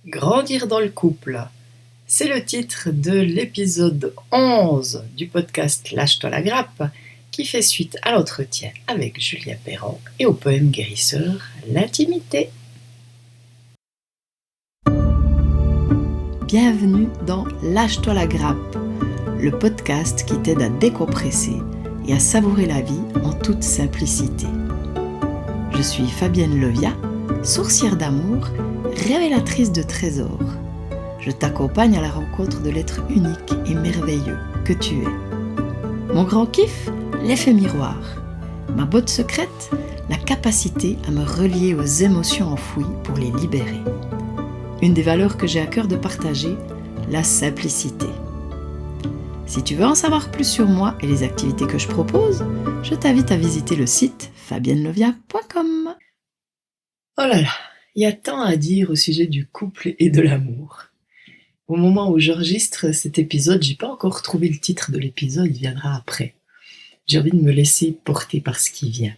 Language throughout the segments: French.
Grandir dans le couple, c'est le titre de l'épisode 11 du podcast Lâche-toi la grappe qui fait suite à l'entretien avec Julia Perrand et au poème guérisseur L'intimité. Bienvenue dans Lâche-toi la grappe, le podcast qui t'aide à décompresser et à savourer la vie en toute simplicité. Je suis Fabienne Levia, sourcière d'amour, révélatrice de trésors. Je t'accompagne à la rencontre de l'être unique et merveilleux que tu es. Mon grand kiff, l'effet miroir. Ma botte secrète, la capacité à me relier aux émotions enfouies pour les libérer. Une des valeurs que j'ai à cœur de partager, la simplicité. Si tu veux en savoir plus sur moi et les activités que je propose, je t'invite à visiter le site fabiennelevia.com. Oh là là, il y a tant à dire au sujet du couple et de l'amour. Au moment où j'enregistre cet épisode, j'ai pas encore trouvé le titre de l'épisode, il viendra après. J'ai envie de me laisser porter par ce qui vient.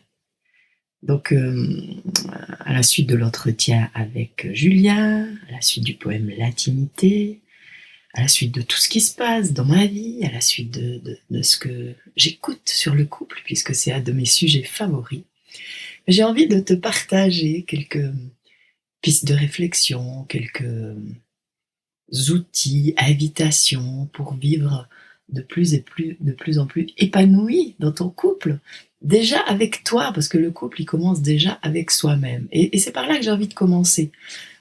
Donc, à la suite de l'entretien avec Julia, à la suite du poème L'intimité, à la suite de tout ce qui se passe dans ma vie, à la suite de ce que j'écoute sur le couple, puisque c'est un de mes sujets favoris, j'ai envie de te partager quelques pistes de réflexion, quelques outils, invitations pour vivre de plus en plus épanoui dans ton couple. Déjà avec toi, parce que le couple, il commence déjà avec soi-même. Et c'est par là que j'ai envie de commencer.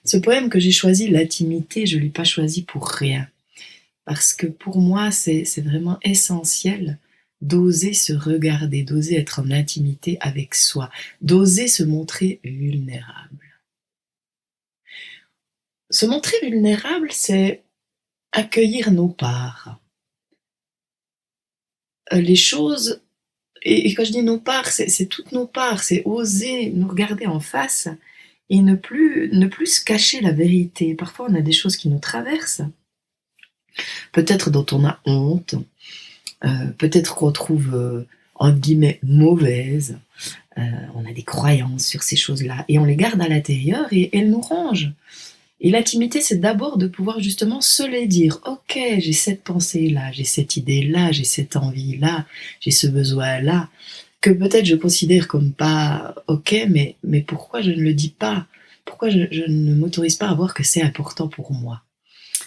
Ce poème que j'ai choisi, L'intimité, je ne l'ai pas choisi pour rien. Parce que pour moi, c'est vraiment essentiel d'oser se regarder, d'oser être en intimité avec soi, d'oser se montrer vulnérable. Se montrer vulnérable, c'est accueillir nos parts. Les choses, et quand je dis nos parts, c'est toutes nos parts, c'est oser nous regarder en face et ne plus se cacher la vérité. Parfois, on a des choses qui nous traversent, peut-être dont on a honte, peut-être qu'on trouve entre guillemets mauvaises, on a des croyances sur ces choses-là et on les garde à l'intérieur et elles nous rongent. Et l'intimité, c'est d'abord de pouvoir justement se les dire. Ok, j'ai cette pensée-là, j'ai cette idée-là, j'ai cette envie-là, j'ai ce besoin-là, que peut-être je considère comme pas ok, mais pourquoi je ne le dis pas? Pourquoi je ne m'autorise pas à voir que c'est important pour moi?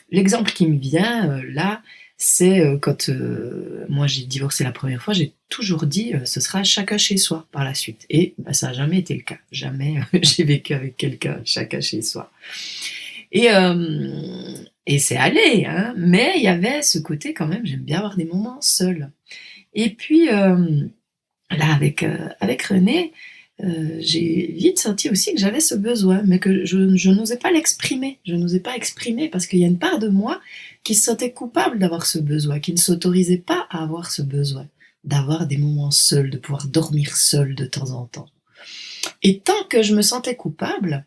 L'exemple qui me vient là, c'est quand moi j'ai divorcé la première fois, j'ai toujours dit ce sera chacun chez soi par la suite. Et ça n'a jamais été le cas. Jamais j'ai vécu avec quelqu'un chacun chez soi. Et c'est allé, hein, mais il y avait ce côté quand même, j'aime bien avoir des moments seuls. Et puis là avec René, j'ai vite senti aussi que j'avais ce besoin, mais que je n'osais pas l'exprimer. Je n'osais pas exprimer parce qu'il y a une part de moi qui se sentait coupable d'avoir ce besoin, qui ne s'autorisait pas à avoir ce besoin, d'avoir des moments seuls, de pouvoir dormir seul de temps en temps. Et tant que je me sentais coupable,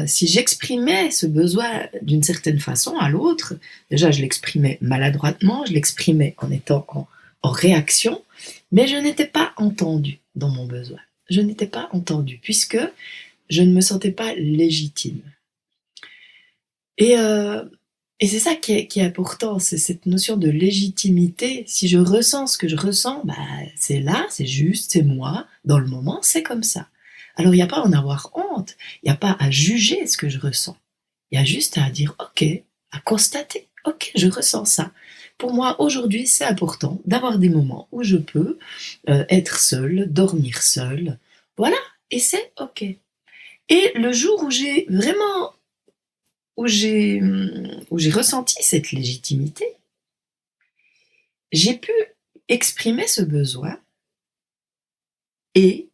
si j'exprimais ce besoin d'une certaine façon à l'autre, déjà je l'exprimais maladroitement, je l'exprimais en étant en réaction, mais je n'étais pas entendue dans mon besoin. Je n'étais pas entendue puisque je ne me sentais pas légitime. Et c'est ça qui est important, c'est cette notion de légitimité. Si je ressens ce que je ressens, c'est là, c'est juste, c'est moi, dans le moment, c'est comme ça. Alors il n'y a pas à en avoir honte, il n'y a pas à juger ce que je ressens. Il y a juste à dire ok, à constater, ok, je ressens ça. Pour moi, aujourd'hui, c'est important d'avoir des moments où je peux être seule, dormir seule. Voilà, et c'est ok. Et le jour où j'ai vraiment, où j'ai ressenti cette légitimité, j'ai pu exprimer ce besoin et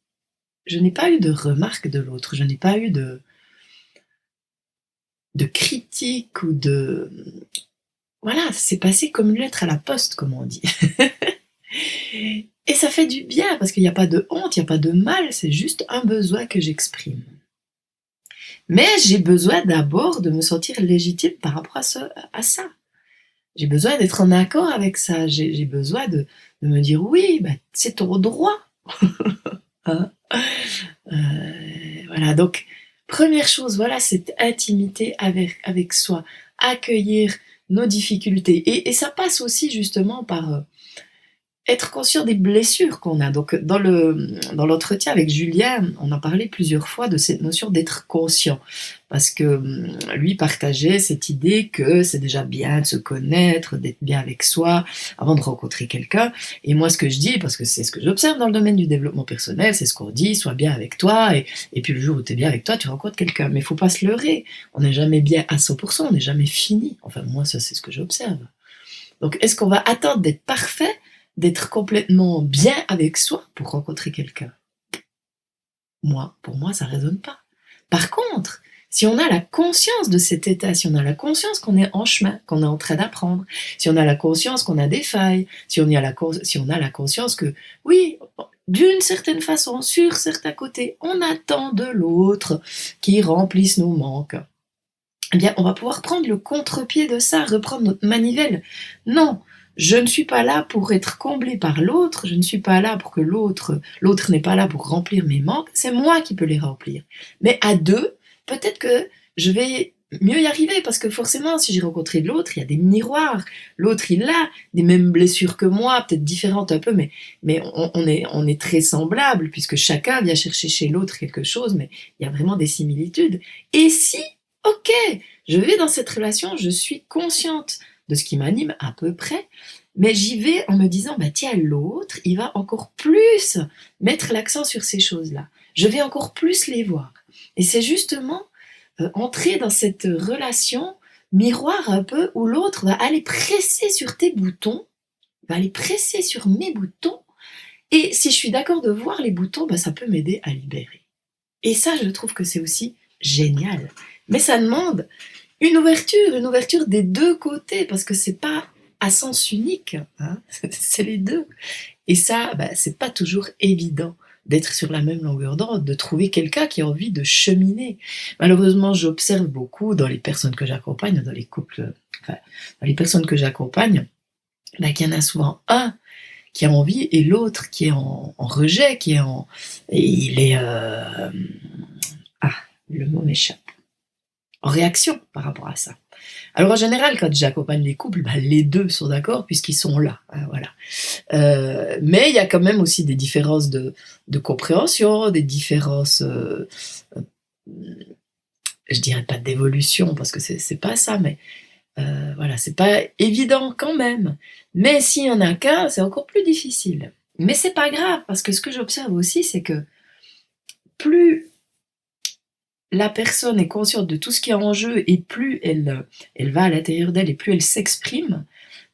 je n'ai pas eu de remarque de l'autre, je n'ai pas eu de critique ou de... Voilà, c'est passé comme une lettre à la poste, comme on dit. Et ça fait du bien, parce qu'il n'y a pas de honte, il n'y a pas de mal, c'est juste un besoin que j'exprime. Mais j'ai besoin d'abord de me sentir légitime par rapport à ça. J'ai besoin d'être en accord avec ça, j'ai besoin de me dire oui, c'est ton droit. Hein, voilà, donc Première chose, voilà, cette intimité avec soi, accueillir nos difficultés et ça passe aussi justement par, être conscient des blessures qu'on a. Donc dans l'entretien avec Julien, on a parlé plusieurs fois de cette notion d'être conscient. Parce que lui partageait cette idée que c'est déjà bien de se connaître, d'être bien avec soi avant de rencontrer quelqu'un. Et moi ce que je dis, parce que c'est ce que j'observe dans le domaine du développement personnel, c'est ce qu'on dit, sois bien avec toi, et puis le jour où tu es bien avec toi, tu rencontres quelqu'un. Mais il faut pas se leurrer, on n'est jamais bien à 100%, on n'est jamais fini. Enfin moi ça c'est ce que j'observe. Donc est-ce qu'on va attendre d'être parfait, d'être complètement bien avec soi pour rencontrer quelqu'un? Pour moi, ça résonne pas. Par contre, si on a la conscience de cet état, si on a la conscience qu'on est en chemin, qu'on est en train d'apprendre, si on a la conscience qu'on a des failles, si on a la conscience que, oui, d'une certaine façon, sur certains côtés, on attend de l'autre qui remplisse nos manques, eh bien, on va pouvoir prendre le contre-pied de ça, reprendre notre manivelle. Non, je ne suis pas là pour être comblé par l'autre, je ne suis pas là pour que l'autre n'est pas là pour remplir mes manques, c'est moi qui peux les remplir. Mais à deux, peut-être que je vais mieux y arriver, parce que forcément, si j'ai rencontré l'autre, il y a des miroirs. L'autre, il a des mêmes blessures que moi, peut-être différentes un peu, mais on est très semblables, puisque chacun vient chercher chez l'autre quelque chose, mais il y a vraiment des similitudes. Et si, ok, je vais dans cette relation, je suis consciente de ce qui m'anime à peu près, mais j'y vais en me disant, bah tiens, l'autre, il va encore plus mettre l'accent sur ces choses-là. Je vais encore plus les voir. Et c'est justement entrer dans cette relation miroir un peu où l'autre va aller presser sur tes boutons, va aller presser sur mes boutons, et si je suis d'accord de voir les boutons, bah, ça peut m'aider à libérer. Et ça, je trouve que c'est aussi génial. Mais ça demande une ouverture des deux côtés, parce que c'est pas à sens unique, hein, c'est les deux. Et ça, bah, c'est pas toujours évident d'être sur la même longueur d'onde, de trouver quelqu'un qui a envie de cheminer. Malheureusement, j'observe beaucoup dans les personnes que j'accompagne, dans les couples, enfin, dans les personnes que j'accompagne, bah, qu'il y en a souvent un qui a envie et l'autre qui est en rejet, et il est, le mot m'échappe, en réaction par rapport à ça. Alors en général, quand j'accompagne les couples, bah, les deux sont d'accord puisqu'ils sont là, hein, voilà. Mais il y a quand même aussi des différences de compréhension, des différences, je dirais pas d'évolution parce que c'est pas ça, mais voilà, c'est pas évident quand même. Mais s'il y en a qu'un, c'est encore plus difficile. Mais c'est pas grave, parce que ce que j'observe aussi, c'est que plus la personne est consciente de tout ce qui est en jeu et plus elle va à l'intérieur d'elle et plus elle s'exprime,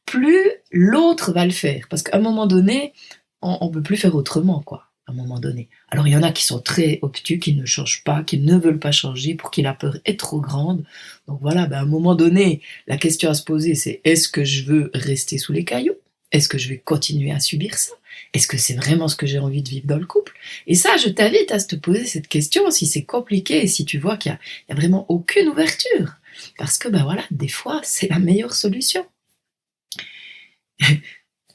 plus l'autre va le faire. Parce qu'à un moment donné, on peut plus faire autrement, quoi, à un moment donné. Alors il y en a qui sont très obtus, qui ne changent pas, qui ne veulent pas changer, pour qui la peur est trop grande. Donc voilà, à un moment donné, la question à se poser, c'est: est-ce que je veux rester sous les cailloux? Est-ce que je vais continuer à subir ça? Est-ce que c'est vraiment ce que j'ai envie de vivre dans le couple? Et ça, je t'invite à te poser cette question si c'est compliqué et si tu vois qu'il y a vraiment aucune ouverture. Parce que, voilà, des fois, c'est la meilleure solution.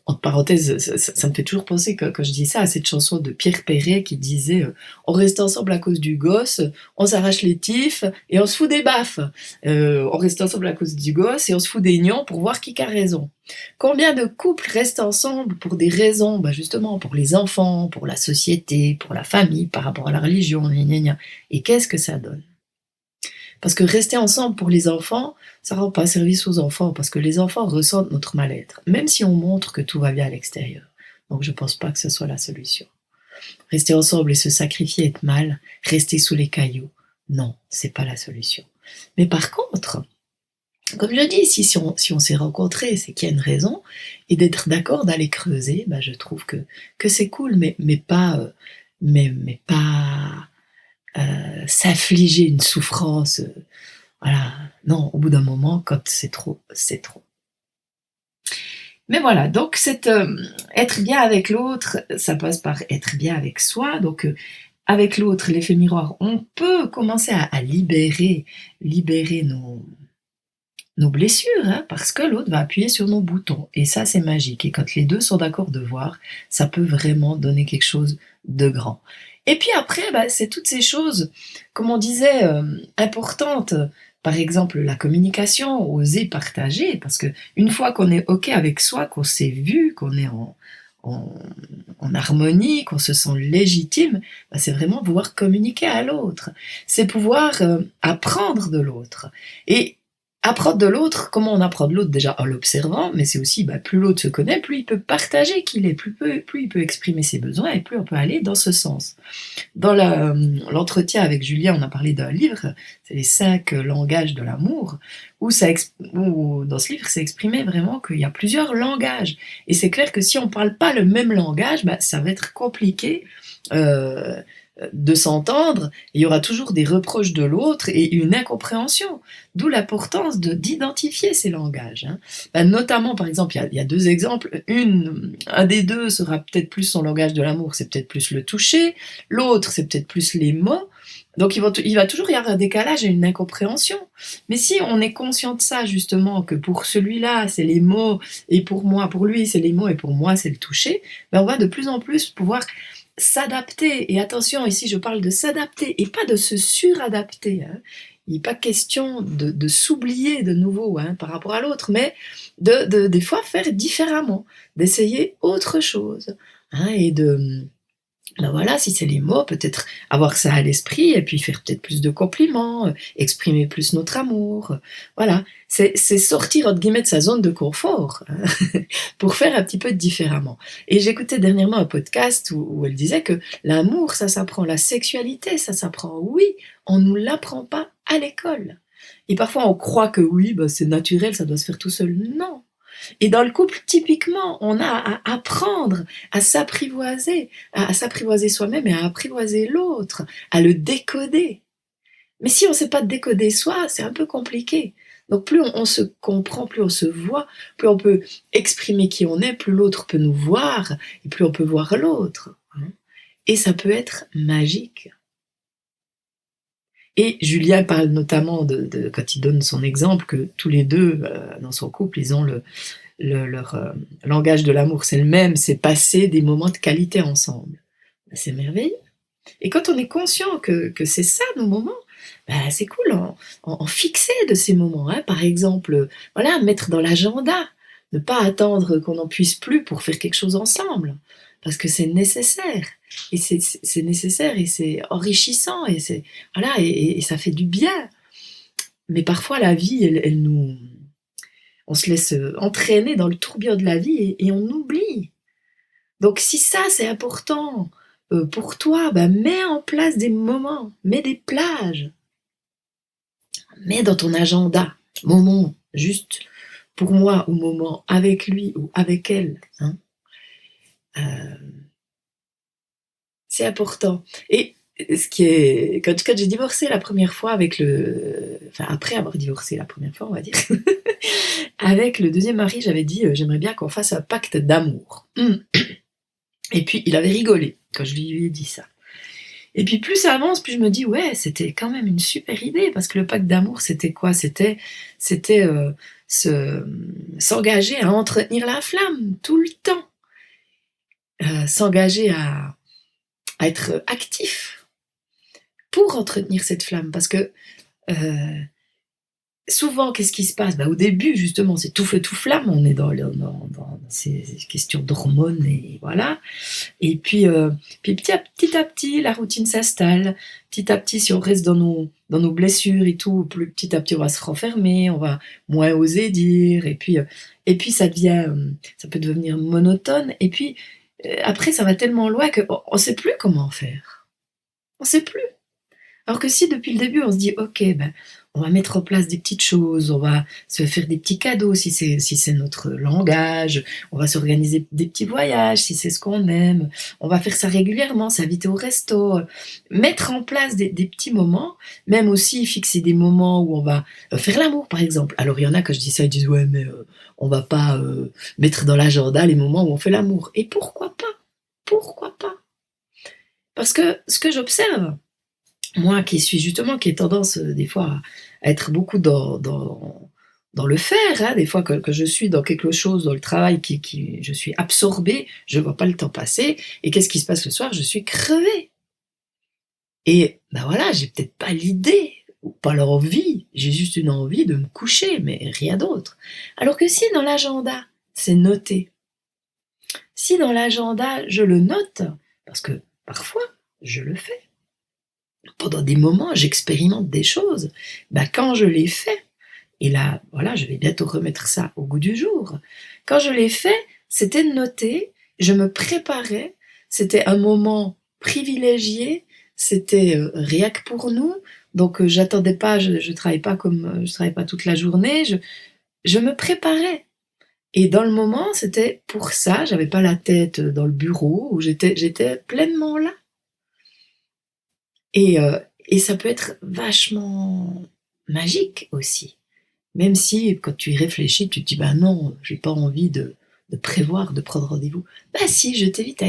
Entre parenthèses, ça me fait toujours penser, quand je dis ça, à cette chanson de Pierre Perret qui disait on reste ensemble à cause du gosse, on s'arrache les tifs et on se fout des baffes. On reste ensemble à cause du gosse et on se fout des nions pour voir qui a raison. Combien de couples restent ensemble pour des raisons, justement, pour les enfants, pour la société, pour la famille, par rapport à la religion, gna gna gna. Et qu'est-ce que ça donne? Parce que rester ensemble pour les enfants, ça rend pas service aux enfants, parce que les enfants ressentent notre mal-être, même si on montre que tout va bien à l'extérieur. Donc je pense pas que ce soit la solution. Rester ensemble et se sacrifier, être mal, rester sous les cailloux, non, c'est pas la solution. Mais par contre, comme je dis, si on s'est rencontrés, c'est qu'il y a une raison, et d'être d'accord d'aller creuser, je trouve que c'est cool, mais pas, s'affliger une souffrance, voilà, non, au bout d'un moment, quand c'est trop, c'est trop. Mais voilà, donc être bien avec l'autre, ça passe par être bien avec soi. Donc avec l'autre, l'effet miroir, on peut commencer à libérer nos blessures, hein, parce que l'autre va appuyer sur nos boutons. Et ça, c'est magique. Et quand les deux sont d'accord de voir, ça peut vraiment donner quelque chose de grand. Et puis après, bah, c'est toutes ces choses, comme on disait, importantes. Par exemple, la communication, oser partager, parce que une fois qu'on est OK avec soi, qu'on s'est vu, qu'on est en en harmonie, qu'on se sent légitime, bah, c'est vraiment pouvoir communiquer à l'autre. C'est pouvoir, apprendre de l'autre et apprendre de l'autre, comment on apprend de l'autre? Déjà en l'observant, mais c'est aussi, bah, plus l'autre se connaît, plus il peut partager qui il est, plus il peut exprimer ses besoins et plus on peut aller dans ce sens. Dans l'entretien avec Julien, on a parlé d'un livre, c'est les 5 langages de l'amour, où dans ce livre, c'est exprimé vraiment qu'il y a plusieurs langages. Et c'est clair que si on ne parle pas le même langage, bah, ça va être compliqué euh, de s'entendre. Il y aura toujours des reproches de l'autre et une incompréhension. D'où l'importance d'identifier ces langages. Hein. Bah, notamment, par exemple, il y a deux exemples. Un des deux sera peut-être plus son langage de l'amour, c'est peut-être plus le toucher. L'autre, c'est peut-être plus les mots. Donc il va toujours y avoir un décalage et une incompréhension. Mais si on est conscient de ça, justement, que pour celui-là, c'est les mots, et pour moi, pour lui, c'est les mots, et pour moi, c'est le toucher, ben on va de plus en plus pouvoir s'adapter. Et attention, ici, je parle de s'adapter, et pas de se suradapter. Hein. Il n'est pas question de s'oublier de nouveau hein, par rapport à l'autre, mais des fois faire différemment, d'essayer autre chose. Hein, et de ben voilà, si c'est les mots, peut-être avoir ça à l'esprit et puis faire peut-être plus de compliments, exprimer plus notre amour. Voilà, c'est sortir entre guillemets de sa zone de confort hein, pour faire un petit peu différemment. Et j'écoutais dernièrement un podcast où elle disait que l'amour, ça s'apprend, la sexualité, ça s'apprend. Oui, on nous l'apprend pas à l'école. Et parfois on croit que oui, ben c'est naturel, ça doit se faire tout seul. Non. Et dans le couple, typiquement, on a à apprendre à s'apprivoiser soi-même et à apprivoiser l'autre, à le décoder. Mais si on ne sait pas décoder soi, c'est un peu compliqué. Donc plus on se comprend, plus on se voit, plus on peut exprimer qui on est, plus l'autre peut nous voir, et plus on peut voir l'autre. Hein. Et ça peut être magique. Et Julien parle notamment quand il donne son exemple, que tous les deux, dans son couple, ils ont leur langage de l'amour, c'est le même, c'est passer des moments de qualité ensemble. Ben, c'est merveilleux. Et quand on est conscient que c'est ça nos moments, ben, c'est cool en fixer de ces moments. Hein. Par exemple, voilà, mettre dans l'agenda, ne pas attendre qu'on n'en puisse plus pour faire quelque chose ensemble, parce que c'est nécessaire. Et c'est nécessaire et c'est enrichissant et c'est voilà et ça fait du bien. Mais parfois la vie, elle nous on se laisse entraîner dans le tourbillon de la vie et on oublie. Donc si ça c'est important pour toi, bah, mets en place des moments, mets des plages, mets dans ton agenda, moment juste pour moi ou moment avec lui ou avec elle. Hein. Euh, c'est important. Et ce qui est quand j'ai divorcé la première fois enfin après avoir divorcé la première fois on va dire, avec le deuxième mari j'avais dit j'aimerais bien qu'on fasse un pacte d'amour. Et puis il avait rigolé quand je lui ai dit ça. Et puis plus ça avance, plus je me dis ouais, c'était quand même une super idée parce que le pacte d'amour c'était quoi? C'était s'engager à entretenir la flamme tout le temps, s'engager à être actif pour entretenir cette flamme parce que souvent, qu'est-ce qui se passe? Bah, au début, justement, c'est tout feu, tout flamme. On est dans ces questions d'hormones et voilà. Et puis, petit à petit, la routine s'installe. Petit à petit, si on reste dans nos blessures et tout, petit à petit, on va se renfermer, on va moins oser dire. Et puis ça peut devenir monotone. Et puis, après, ça va tellement loin qu'on ne sait plus comment faire. On ne sait plus. Alors que si depuis le début on se dit ok ben on va mettre en place des petites choses, on va se faire des petits cadeaux si c'est notre langage, on va s'organiser des petits voyages si c'est ce qu'on aime, on va faire ça régulièrement, s'inviter au resto, mettre en place des petits moments, même aussi fixer des moments où on va faire l'amour par exemple. Alors il y en a quand je dis ça ils disent ouais mais on va pas mettre dans l'agenda les moments où on fait l'amour. Et pourquoi pas? Pourquoi pas? Parce que ce que j'observe moi qui ai tendance des fois à être beaucoup dans le faire, hein, des fois que je suis dans quelque chose, dans le travail, je suis absorbée, je ne vois pas le temps passer, et qu'est-ce qui se passe le soir? Je suis crevée. Et ben voilà, j'ai peut-être pas l'idée ou pas l'envie, j'ai juste une envie de me coucher, mais rien d'autre. Alors que si dans l'agenda, c'est noté, si dans l'agenda, je le note, parce que parfois, je le fais, pendant des moments, j'expérimente des choses, bah, quand je les fais, et là, voilà, je vais bientôt remettre ça au goût du jour. Quand je l'ai fait, c'était noté, je me préparais, c'était un moment privilégié, c'était rien que pour nous, donc j'attendais pas, je travaillais pas comme je travaillais pas toute la journée, je me préparais. Et dans le moment, c'était pour ça, j'avais pas la tête dans le bureau, où j'étais pleinement là. Et ça peut être vachement magique aussi. Même si, quand tu y réfléchis, tu te dis: «Bah non, j'ai pas envie de prévoir, de prendre rendez-vous». Bah si, je t'invite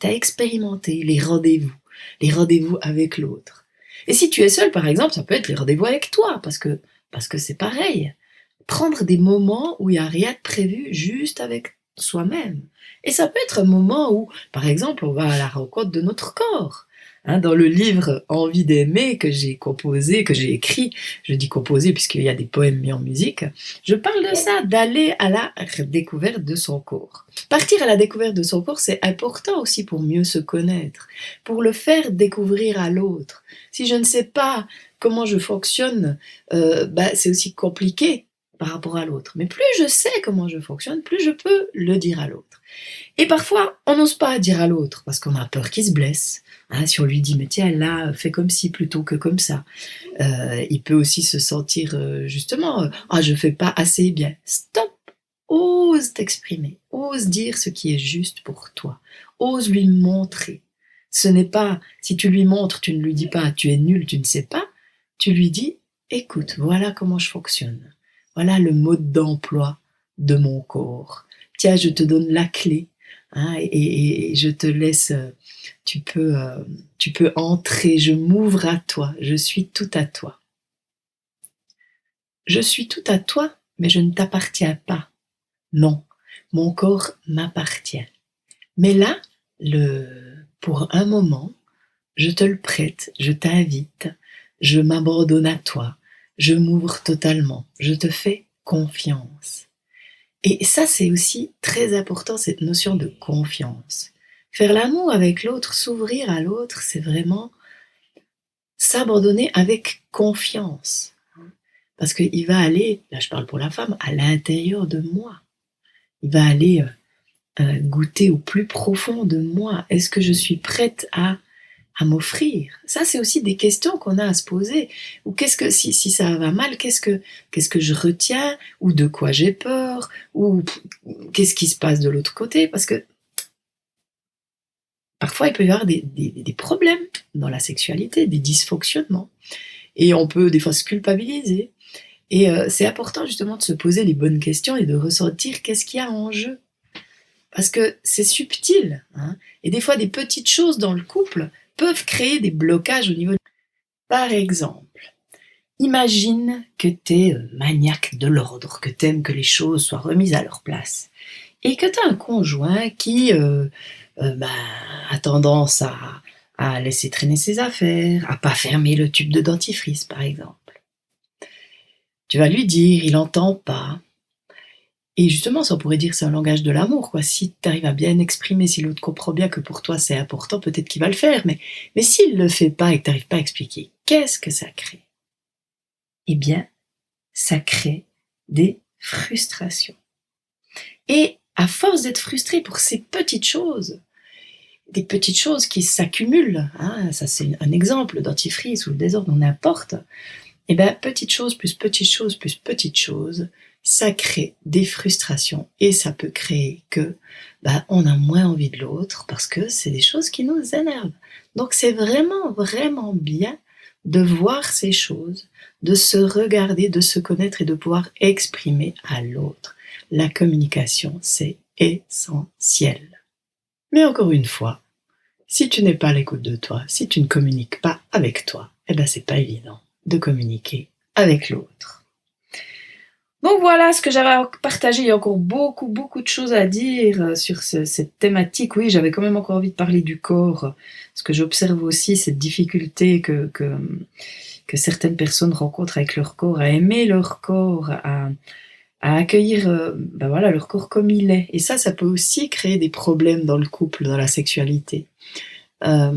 à expérimenter les rendez-vous avec l'autre. Et si tu es seul, par exemple, ça peut être les rendez-vous avec toi, parce que c'est pareil. Prendre des moments où il y a rien de prévu, juste avec soi-même. Et ça peut être un moment où, par exemple, on va à la rencontre de notre corps. Hein, dans le livre Envie d'aimer que j'ai composé, que j'ai écrit, je dis composé puisqu'il y a des poèmes mis en musique, je parle de ça, d'aller à la découverte de son corps. Partir à la découverte de son corps, c'est important aussi pour mieux se connaître, pour le faire découvrir à l'autre. Si je ne sais pas comment je fonctionne, bah, c'est aussi compliqué par rapport à l'autre. Mais plus je sais comment je fonctionne, plus je peux le dire à l'autre. Et parfois, on n'ose pas dire à l'autre parce qu'on a peur qu'il se blesse. Hein, si on lui dit, mais tiens, là, fais comme ci plutôt que comme ça. Il peut aussi se sentir justement, ah, je fais pas assez bien. Stop! Ose t'exprimer, ose dire ce qui est juste pour toi, ose lui montrer. Ce n'est pas, si tu lui montres, tu ne lui dis pas, tu es nul, tu ne sais pas, tu lui dis, écoute, voilà comment je fonctionne. Voilà le mode d'emploi de mon corps. Tiens, je te donne la clé, hein, et je te laisse, tu peux entrer, je m'ouvre à toi, je suis tout à toi. Je suis tout à toi, mais je ne t'appartiens pas. Non, mon corps m'appartient. Mais là, pour un moment, je te le prête, je t'invite, je m'abandonne à toi, je m'ouvre totalement, je te fais confiance. Et ça, c'est aussi très important, cette notion de confiance. Faire l'amour avec l'autre, s'ouvrir à l'autre, c'est vraiment s'abandonner avec confiance. Parce qu'il va aller, là je parle pour la femme, à l'intérieur de moi. Il va aller goûter au plus profond de moi. Est-ce que je suis prête à m'offrir? Ça, c'est aussi des questions qu'on a à se poser. Ou qu'est-ce que, si ça va mal, qu'est-ce que je retiens? Ou de quoi j'ai peur? Ou qu'est-ce qui se passe de l'autre côté? Parce que parfois, il peut y avoir des problèmes dans la sexualité, des dysfonctionnements. Et on peut des fois se culpabiliser. Et c'est important justement de se poser les bonnes questions et de ressentir qu'est-ce qu'il y a en jeu. Parce que c'est subtil, hein, et des fois des petites choses dans le couple peuvent créer des blocages au niveau. Par exemple, imagine que tu es maniaque de l'ordre, que tu aimes que les choses soient remises à leur place, et que tu as un conjoint qui bah, a tendance à laisser traîner ses affaires, à pas fermer le tube de dentifrice, par exemple. Tu vas lui dire, il entend pas. Et justement, ça on pourrait dire que c'est un langage de l'amour, quoi. Si tu arrives à bien exprimer, si l'autre comprend bien que pour toi c'est important, peut-être qu'il va le faire. Mais s'il le fait pas et que tu n'arrives pas à expliquer, qu'est-ce que ça crée? Eh bien, ça crée des frustrations. Et à force d'être frustré pour ces petites choses, des petites choses qui s'accumulent, hein, ça c'est un exemple, dentifrice ou le désordre, n'importe. Et bien, petite chose plus petite chose plus petite chose, ça crée des frustrations et ça peut créer que on a moins envie de l'autre parce que c'est des choses qui nous énervent. Donc c'est vraiment, vraiment bien de voir ces choses, de se regarder, de se connaître et de pouvoir exprimer à l'autre. La communication, c'est essentiel. Mais encore une fois, si tu n'es pas à l'écoute de toi, si tu ne communiques pas avec toi, c'est pas évident de communiquer avec l'autre. Donc voilà ce que j'avais à partager. Il y a encore beaucoup de choses à dire sur cette thématique. Oui, j'avais quand même encore envie de parler du corps, parce que j'observe aussi cette difficulté que certaines personnes rencontrent avec leur corps, à aimer leur corps, à accueillir leur corps comme il est. Et ça peut aussi créer des problèmes dans le couple, dans la sexualité. Euh,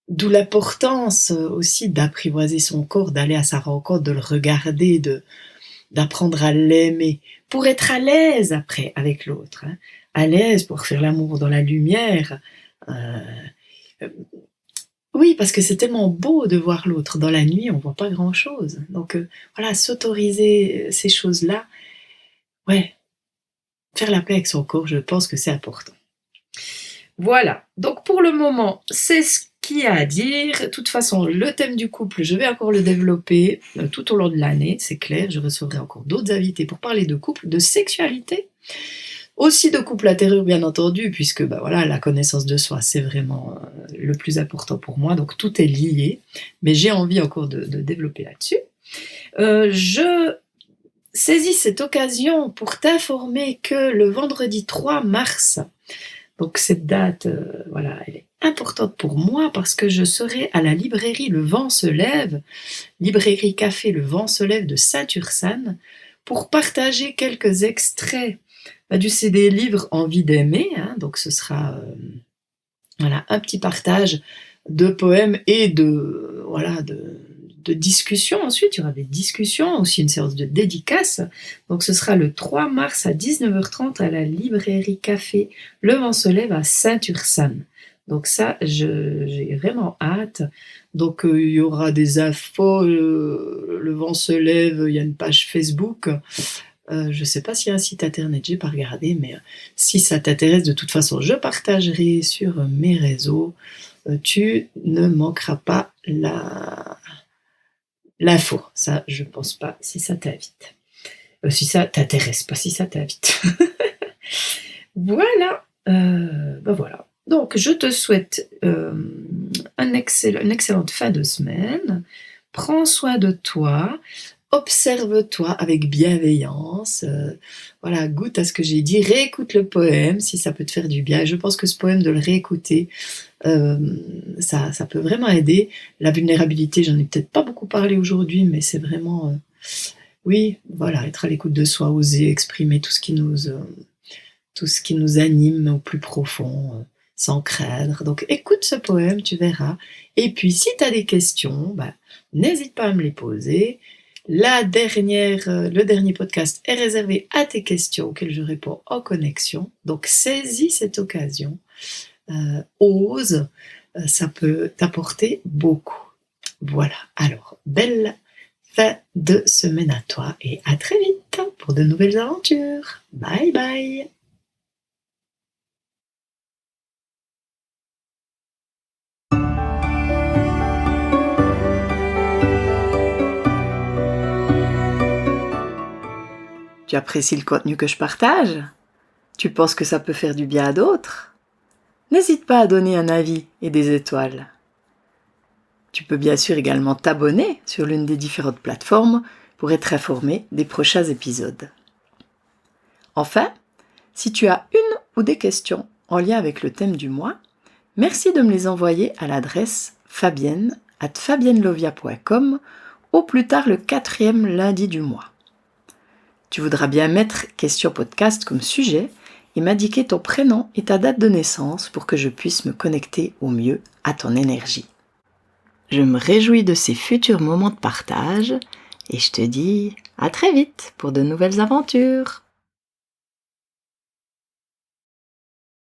D'où l'importance aussi d'apprivoiser son corps, d'aller à sa rencontre, de le regarder, d'apprendre à l'aimer, pour être à l'aise après avec l'autre, hein. À l'aise pour faire l'amour dans la lumière. Euh, oui, parce que c'est tellement beau de voir l'autre. Dans la nuit, on voit pas grand-chose. Donc voilà, s'autoriser ces choses-là, ouais, faire la paix avec son corps, je pense que c'est important. Voilà, donc pour le moment, c'est ce qu'il y a à dire. De toute façon, le thème du couple, je vais encore le développer tout au long de l'année, c'est clair. Je recevrai encore d'autres invités pour parler de couple, de sexualité, aussi de couple intérieur, bien entendu, puisque la connaissance de soi, c'est vraiment le plus important pour moi, donc tout est lié, mais j'ai envie encore de développer là-dessus. Je saisis cette occasion pour t'informer que le vendredi 3 mars, donc cette date, elle est importante pour moi parce que je serai à la librairie Le Vent se lève, librairie café Le Vent se lève de Saint-Ursanne, pour partager quelques extraits du CD Livre Envie d'aimer, hein. Donc ce sera un petit partage de poèmes et de discussions. Ensuite, il y aura des discussions, aussi une séance de dédicaces. Donc ce sera le 3 mars à 19h30 à la librairie café Le Vent se lève à Saint-Ursanne. Donc ça, j'ai vraiment hâte. Donc il y aura des infos, Le Vent se lève, il y a une page Facebook. Je ne sais pas s'il y a un site internet, j'ai pas regardé, mais si ça t'intéresse, de toute façon, je partagerai sur mes réseaux. Tu ne manqueras pas l'info. Ça, je pense pas, si ça t'invite. Si ça t'intéresse, pas si ça t'invite. Voilà. Voilà. Donc, je te souhaite une excellente fin de semaine. Prends soin de toi. Observe-toi avec bienveillance. Goûte à ce que j'ai dit. Réécoute le poème si ça peut te faire du bien. Et je pense que ce poème, de le réécouter, ça peut vraiment aider. La vulnérabilité, j'en ai peut-être pas beaucoup parlé aujourd'hui, mais c'est vraiment, être à l'écoute de soi, oser exprimer tout ce qui nous anime au plus profond, sans craindre. Donc écoute ce poème, tu verras. Et puis si tu as des questions, n'hésite pas à me les poser. Le dernier podcast est réservé à tes questions auxquelles je réponds en connexion. Donc saisis cette occasion. Ose, ça peut t'apporter beaucoup. Voilà, alors belle fin de semaine à toi et à très vite pour de nouvelles aventures. Bye bye. Tu apprécies le contenu que je partage? Tu penses que ça peut faire du bien à d'autres? N'hésite pas à donner un avis et des étoiles. Tu peux bien sûr également t'abonner sur l'une des différentes plateformes pour être informé des prochains épisodes. Enfin, si tu as une ou des questions en lien avec le thème du mois, merci de me les envoyer à l'adresse fabienne@fabiennelovia.com au plus tard le 4e lundi du mois. Tu voudras bien mettre Question Podcast comme sujet et m'indiquer ton prénom et ta date de naissance pour que je puisse me connecter au mieux à ton énergie. Je me réjouis de ces futurs moments de partage et je te dis à très vite pour de nouvelles aventures.